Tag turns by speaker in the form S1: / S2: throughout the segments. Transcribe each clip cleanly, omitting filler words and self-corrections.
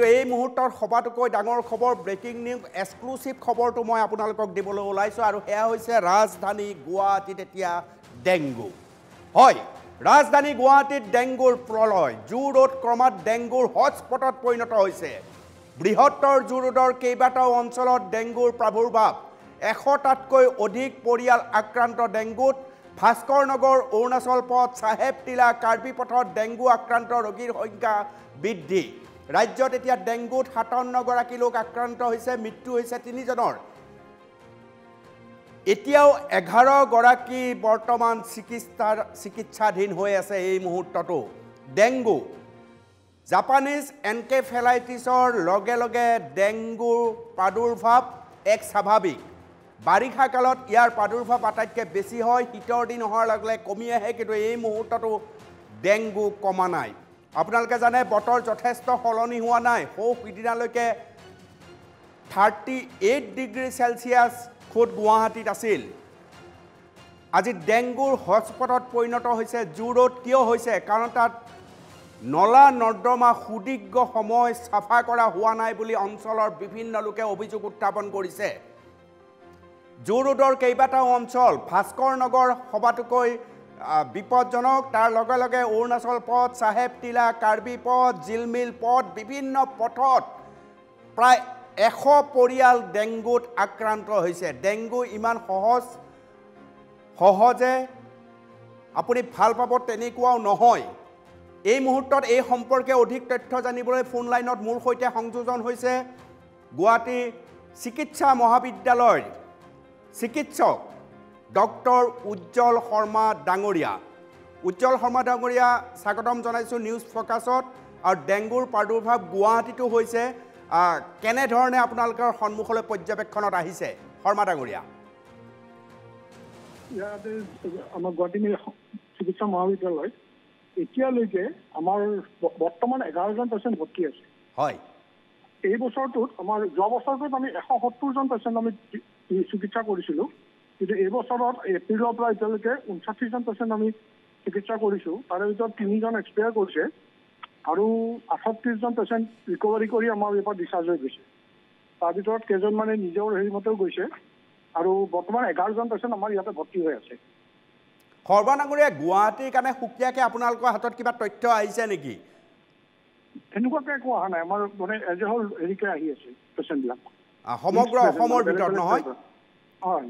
S1: এই মুহূৰ্তৰ সবাতোকৈ ডাঙৰ খবৰ ব্ৰেকিং নিউজ এক্সক্লুসিভ খবৰটো মই আপোনালোকক দিবলৈ ওলাইছোঁ আৰু সেয়া হৈছে ৰাজধানী গুৱাহাটীত এতিয়া ডেংগু হয় ৰাজধানী গুৱাহাটীত ডেংগুৰ প্ৰলয় জু ৰোড ক্ৰমাৎ ডেংগুৰ হটস্পটত পৰিণত হৈছে বৃহত্তৰ জু ৰোডৰ কেইবাটাও অঞ্চলত ডেংগুৰ প্ৰাদুৰ্ভাৱ 100টাতকৈ অধিক পৰিয়াল আক্ৰান্ত ডেংগুত ভাস্কৰ নগৰ অৰুণাচল পথ চাহেব টিলা কাৰ্বি পথত ডেংগু আক্ৰান্ত ৰোগীৰ সংখ্যা বৃদ্ধি ৰাজ্যত এতিয়া ডেংগুত 57 গৰাকী লোক আক্ৰান্ত হৈছে মৃত্যু হৈছে 3 জনৰ এতিয়াও 11 গৰাকী বৰ্তমান চিকিৎসাধীন হৈ আছে এই মুহূৰ্তটো ডেংগু জাপানিজ এনকেফেলাইটিছৰ লগে লগে ডেংগুৰ প্ৰাদুৰ্ভাৱ এক স্বাভাৱিক বাৰিষা কালত ইয়াৰ প্ৰাদুৰ্ভাৱ আটাইতকৈ বেছি হয় শীতৰ দিন হোৱাৰ লগে লগে কমি আহে কিন্তু এই মুহূৰ্তটো ডেংগু কমা নাই আপোনালোকে জানে বতৰ যথেষ্ট সলনি হোৱা নাই সিদিনালৈকে 38 ডিগ্ৰী সেলসিয়াছ খুদ গুৱাহাটীত আছিল আজি ডেংগুৰ হটস্পটত পৰিণত হৈছে জু ৰোড কিয় হৈছে কাৰণ তাত নলা নৰ্দমা সুদীৰ্ঘ সময় চাফা কৰা হোৱা নাই বুলি অঞ্চলৰ বিভিন্ন লোকে অভিযোগ উত্থাপন কৰিছে জু ৰোডৰ কেইবাটাও অঞ্চল ভাস্কৰ নগৰ সবাতোকৈ বিপদজনক তাৰ লগে লগে অৰুণাচল পথ চাহেব টিলা কাৰ্বি পথ জিলমিল পথ বিভিন্ন পথত প্ৰায় 100 পৰিয়াল ডেংগুত আক্ৰান্ত হৈছে ডেংগু ইমান সহজে আপুনি ভাল পাব তেনেকুৱাও নহয় এই মুহূৰ্তত এই সম্পৰ্কে অধিক তথ্য জানিবলৈ ফোন লাইনত মোৰ সৈতে সংযোজন হৈছে গুৱাহাটী চিকিৎসা মহাবিদ্যালয়ৰ চিকিৎসক ডক্টৰ উজ্জ্বল শৰ্মা ডাঙৰীয়া স্বাগতম জনাইছোঁ নিউজ ফকাছত আৰু ডেংগুৰ প্ৰাদুৰ্ভাৱ গুৱাহাটীতো হৈছে কেনে ধৰণে আপোনালোকৰ সন্মুখলৈ পৰ্যবেক্ষণত আহিছে শৰ্মা ডাঙৰীয়া
S2: আমাৰ গুৱাহাটী চিকিৎসা মহাবিদ্যালয় এতিয়ালৈকে আমাৰ বৰ্তমান 11জন পেচেণ্ট ভৰ্তি আছে
S1: হয়
S2: এই বছৰটোত আমাৰ যোৱা বছৰটোত আমি 170জন পেচেণ্ট আমি চিকিৎসা কৰিছিলোঁ কিন্তু এই বছৰত এপ্ৰিলৰ পৰা এতিয়ালৈকে 59জন পেচেণ্ট আমি চিকিৎসা কৰিছোঁ তাৰে ভিতৰত 3জন এক্সপায়াৰ কৰিছে আৰু 38জন পেচেণ্ট ৰিকভাৰী কৰি আমাৰ ইয়াৰ ডিছচাৰ্জ হৈ গৈছে তাৰ ভিতৰত কেইজনমানে নিজৰ হেৰিমতেও গৈছে আৰু বৰ্তমান 11জন পেচেণ্ট আমাৰ ইয়াতে ভৰ্তি হৈ আছে
S1: শৰ্মা ডাঙৰীয়া গুৱাহাটীৰ কাৰণে সুকীয়াকৈ আপোনালোকৰ হাতত কিবা তথ্য আহিছে নেকি
S2: তেনেকুৱাকৈ একো অহা নাই আমাৰ মানে এজ এ হোল হেৰিকে আহি আছে পেচেণ্টবিলাক
S1: সমগ্ৰ অসমৰ ভিতৰত নহয়
S2: হয়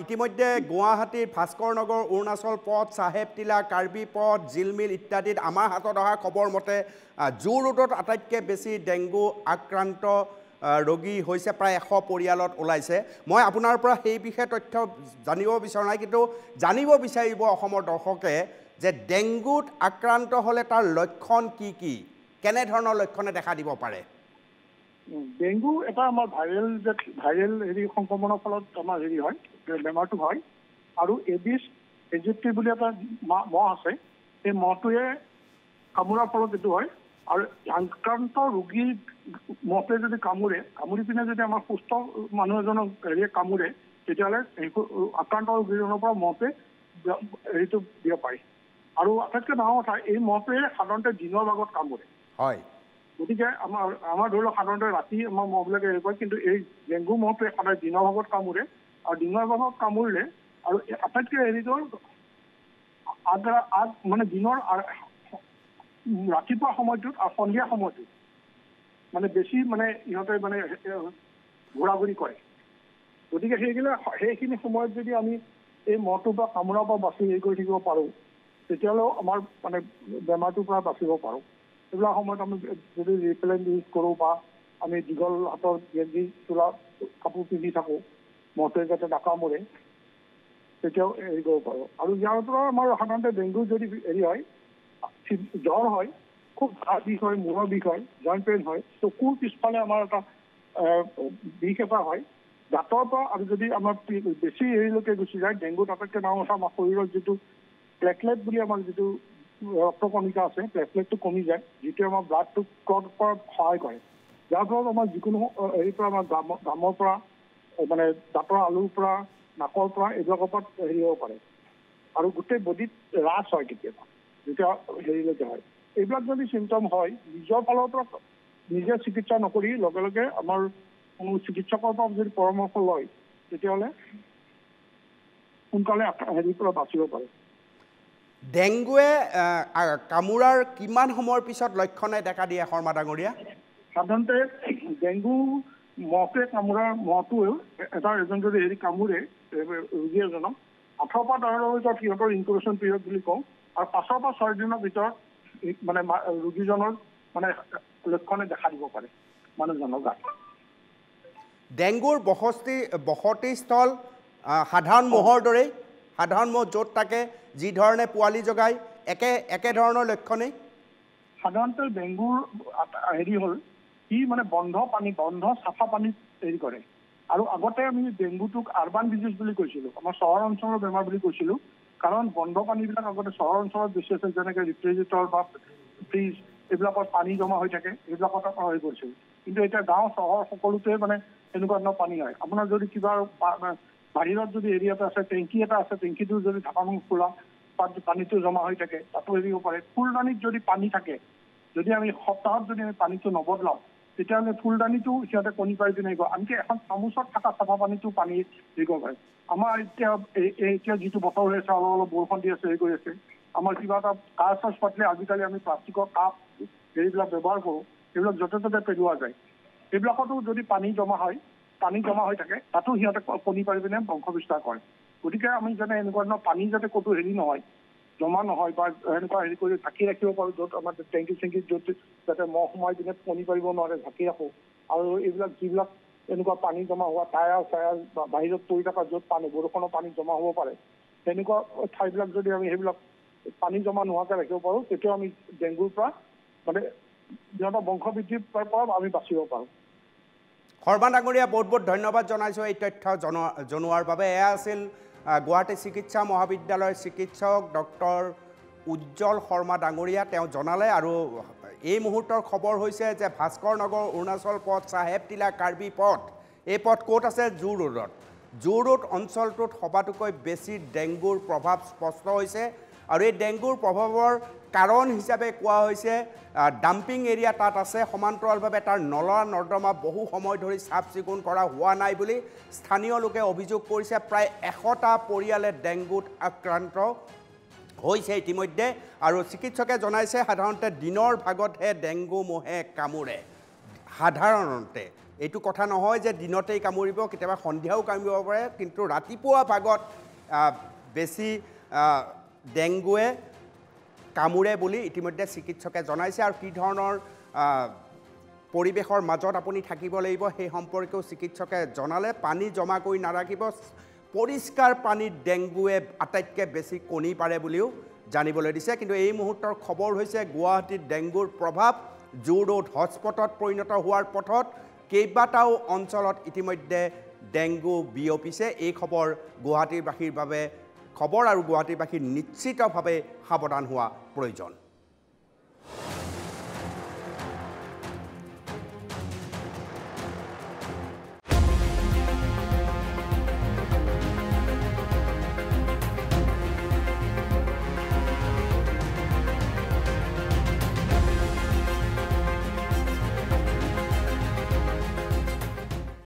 S1: ইতিমধ্যে গুৱাহাটীৰ ভাস্কৰ নগৰ অৰুণাচল পথ চাহেব টিলা কাৰ্বি পথ জিলমিল ইত্যাদিত আমাৰ হাতত অহা খবৰ মতে জু ৰোডত আটাইতকৈ বেছি ডেংগু আক্ৰান্ত ৰোগী হৈছে প্ৰায় 100 পৰিয়ালত ওলাইছে মই আপোনাৰ পৰা সেই বিষয়ে তথ্য জানিব বিচৰা নাই কিন্তু জানিব বিচাৰিব অসমৰ দৰ্শকে যে ডেংগুত আক্ৰান্ত হ'লে তাৰ লক্ষণ কি কেনে ধৰণৰ লক্ষণে দেখা দিব পাৰে
S2: ডেংগু এটা আমাৰ ভাইৰেল হেৰি সংক্ৰমণৰ ফলত আমাৰ হেৰি হয় বেমাৰটো হয় আৰু এডিছ এজিপ্টি বুলি এটা মহ আছে এই মহটোৱে কামোৰাৰ ফলত এইটো হয় আৰু আক্ৰান্ত ৰোগীৰ মহটোৱে যদি কামুৰি পিনে যদি আমাৰ সুস্থ মানুহ এজনক হেৰিয়ে কামোৰে তেতিয়াহ'লে আক্ৰান্ত ৰোগীজনৰ পৰা মহটোৱে হেৰিটো বিয়পায় আৰু আটাইতকৈ ডাঙৰ কথা এই মহটোৱে সাধাৰণতে দিনৰ ভাগত কামোৰে
S1: হয়
S2: গতিকে আমাৰ ধৰি লওক সাধাৰণতে ৰাতি আমাৰ মহবিলাকে হেৰি কৰে কিন্তু এই ডেংগু মহটোৱে সদায় দিনৰ ভাগত কামোৰে আৰু দিনৰ ভাগত কামুৰিলে আৰু আটাইতকৈ হেৰিটো মানে দিনৰ ৰাতিপুৱা সময়টোত আৰু সন্ধিয়া সময়টোত মানে বেছি মানে ইহঁতে মানে ঘূৰা ঘূৰি কৰে গতিকে সেইখিনি সময়ত যদি আমি এই মহটোৰ পৰা কামোৰাৰ পৰা বাচি হেৰি কৰি থাকিব পাৰোঁ তেতিয়াহ'লেও আমাৰ মানে বেমাৰটোৰ পৰা বাচিব পাৰোঁ এইবিলাক সময়ত আমি যদি ৰিপেলেণ্ট ইউজ কৰোঁ বা আমি দীঘল হাতৰ গেঞ্জি চোলা কাপোৰ পিন্ধি থাকোঁ মহটোৱে যাতে নাকামোৰে তেতিয়াও হেৰি কৰিব পাৰোঁ আৰু ইয়াৰ পৰা আমাৰ সাধাৰণতে ডেংগু যদি হেৰি হয় জ্বৰ হয় খুব গা বিষ হয় মূৰৰ বিষ হয় জইণ্ট পেইন হয় চকুৰ পিছফালে আমাৰ এটা বিষ এটা হয় দাঁতৰ পৰা আৰু যদি আমাৰ বেছি হেৰিলৈকে গুচি যায় ডেংগু আটাইতকৈ ডাঙৰ কথা আমাৰ শৰীৰত যিটো প্লেটলেট বুলি আমাৰ যিটো ৰক্তকণিকা আছে প্লেটলেটটো কমি যায় যিটোৱে আমাৰ ব্লাডটো ক্লট কৰাত সহায় কৰে যাৰ ফলত আমাৰ যিকোনো হেৰিৰ পৰা আমাৰ ঘামৰ পৰা মানে দাঁতৰ আলুৰ পৰা নাকৰ পৰা এইবিলাকৰ পৰা হেৰি হ'ব পাৰে আৰু গোটেই বডিত ৰাছ হয় কেতিয়াবা যেতিয়া হেৰিলৈকে হয় এইবিলাক যদি চিমটম হয় নিজৰ ফালৰ পৰা নিজে চিকিৎসা নকৰি লগে লগে আমাৰ কোনো চিকিৎসকৰ পৰা যদি পৰামৰ্শ লয় তেতিয়াহ'লে সোনকালে হেৰিৰ পৰা বাচিব পাৰে।
S1: ডেংগুৱে কামোৰাৰ কিমান সময়ৰ পিছত লক্ষণে দেখা দিয়ে শৰ্মা ডাঙৰীয়া?
S2: সাধাৰণতে ডেংগু মহটোৱে কামোৰাৰ মহটোৱেও এজন যদি হেৰি কামোৰে ৰোগী এজনক 18 পৰা 18 দিনৰ ভিতৰত সিহঁতৰ ইনকুবেশ্যন পিৰিয়ড বুলি কওঁ, আৰু 5 পৰা 6 দিনৰ ভিতৰত মানে ৰোগীজনৰ মানে লক্ষণে দেখা দিব পাৰে মানুহজনৰ গাত।
S1: ডেংগুৰ বসতিস্থল সাধাৰণ মহৰ দৰেই, সাধাৰণ মহ য'ত থাকে যি ধৰণে পোৱালি জগায় একে ধৰণৰ লক্ষণেই?
S2: সাধাৰণতে ডেংগুৰ হেৰি হ'ল ই মানে বন্ধ চাফা পানীত হেৰি কৰে। আৰু আগতে আমি ডেংগুটোক আৰবান ডিজিজ বুলি কৈছিলোঁ, আমাৰ চহৰ অঞ্চলৰ বেমাৰ বুলি কৈছিলোঁ, কাৰণ বন্ধ পানীবিলাক আগতে চহৰ অঞ্চলত বেছি আছিল, যেনেকৈ ৰেফ্ৰিজাৰেটৰ বা ফ্ৰিজ এইবিলাকত পানী জমা হৈ থাকে, এইবিলাকত হৈ গৈছিল। কিন্তু এতিয়া গাঁও চহৰ সকলোতে মানে এনেকুৱা ধৰণৰ পানী হয়। আপোনাৰ যদি কিবা বাহিৰত যদি হেৰি এটা আছে, টেংকি এটা আছে, টেংকিটো যদি ঢাকন খোলা তাত পানীটো জমা হৈ থাকে, তাতো এৰিব পাৰে। ফুলদানিত যদি পানী থাকে, যদি আমি সপ্তাহত যদি আমি পানীটো নবদলাওঁ তেতিয়াহ'লে ফুলদানিটো সিহঁতে কণী পাৰি পিনে আহিব। আনকি এখন চামুচত থকা চাফা পানীটো পানী দিব পাৰে। আমাৰ এতিয়া যিটো বতৰ হৈ আছে, অলপ বৰষুণ দি আছে, হেৰি কৰি আছে, আমাৰ কিবা এটা কাজ চাজ পাতিলে আজিকালি আমি প্লাষ্টিকৰ কাপ হেৰিবিলাক ব্যৱহাৰ কৰোঁ, সেইবিলাক য'তে ত'তে পেলোৱা যায়। সেইবিলাকতো যদি পানী জমা হৈ থাকে, তাতো সিহঁতে কণী পাৰি পিনে বংশ বিস্তাৰ কৰে। গতিকে আমি যাতে এনেকুৱা ধৰণৰ পানী যাতে ক'তো হেৰি নহয়, জমা নহয়, বা এনেকুৱা হেৰি কৰি ঢাকি ৰাখিব পাৰোঁ, য'ত আমাৰ টেংকি চেংকিত য'ত যাতে মহ সোমাই পিনে কণী পাৰিব নোৱাৰে ঢাকি ৰাখোঁ। আৰু এইবিলাক যিবিলাক এনেকুৱা পানী জমা হোৱা টায়াৰ বা বাহিৰত পৰি থকা য'ত বৰষুণৰ পানী জমা হ'ব পাৰে, তেনেকুৱা ঠাইবিলাক যদি আমি সেইবিলাক পানী জমা নোহোৱাকৈ ৰাখিব পাৰোঁ, তেতিয়াও আমি ডেংগুৰ পৰা মানে সিহঁতৰ বংশ বৃদ্ধিৰ পৰা আমি বাচিব পাৰোঁ।
S1: শৰ্মা ডাঙৰীয়া, বহুত বহুত ধন্যবাদ জনাইছোঁ এই তথ্য জনোৱাৰ বাবে। এয়া আছিল গুৱাহাটী চিকিৎসা মহাবিদ্যালয়ৰ চিকিৎসক ডক্টৰ উজ্জ্বল শৰ্মা ডাঙৰীয়া। তেওঁ জনালে, আৰু এই মুহূৰ্তৰ খবৰ হৈছে যে ভাস্কৰ নগৰ অৰুণাচল পথ, চাহেব টিলা কাৰ্বি পথ, এই পথ ক'ত আছে? জু ৰোডত। জু ৰোড অঞ্চলটোত সবাতোকৈ বেছি ডেংগুৰ প্ৰভাৱ স্পষ্ট হৈছে, আৰু এই ডেংগুৰ প্ৰভাৱৰ কাৰণ হিচাপে কোৱা হৈছে ডাম্পিং এৰিয়া তাত আছে, সমান্তৰালভাৱে তাৰ নলা নৰ্দমা বহু সময় ধৰি চাফ চিকুণ কৰা হোৱা নাই বুলি স্থানীয় লোকে অভিযোগ কৰিছে। প্ৰায় 100টা পৰিয়ালে ডেংগুত আক্ৰান্ত হৈছে ইতিমধ্যে, আৰু চিকিৎসকে জনাইছে সাধাৰণতে দিনৰ ভাগতহে ডেংগু মহে কামোৰে। সাধাৰণতে এইটো কথা নহয় যে দিনতেই কামুৰিব, কেতিয়াবা সন্ধিয়াও কামুৰিব পাৰে, কিন্তু ৰাতিপুৱা ভাগত বেছি ডেংগুৱে কামোৰে বুলি ইতিমধ্যে চিকিৎসকে জনাইছে। আৰু কি ধৰণৰ পৰিৱেশৰ মাজত আপুনি থাকিব লাগিব সেই সম্পৰ্কেও চিকিৎসকে জনালে। পানী জমা কৰি নাৰাখিব, পৰিষ্কাৰ পানীত ডেংগুৱে আটাইতকৈ বেছি কণী পাৰে বুলিও জানিবলৈ দিছে। কিন্তু এই মুহূৰ্তৰ খবৰ হৈছে গুৱাহাটীত ডেংগুৰ প্ৰভাৱ জু ৰোড হটস্পটত পৰিণত হোৱাৰ পথত কেইবাটাও অঞ্চলত ইতিমধ্যে ডেংগু বিয়পিছে। এই খবৰ গুৱাহাটীবাসীৰ বাবে খবৰ, আৰু গুৱাহাটীবাসী নিশ্চিতভাৱে সাৱধান হোৱা প্ৰয়োজন।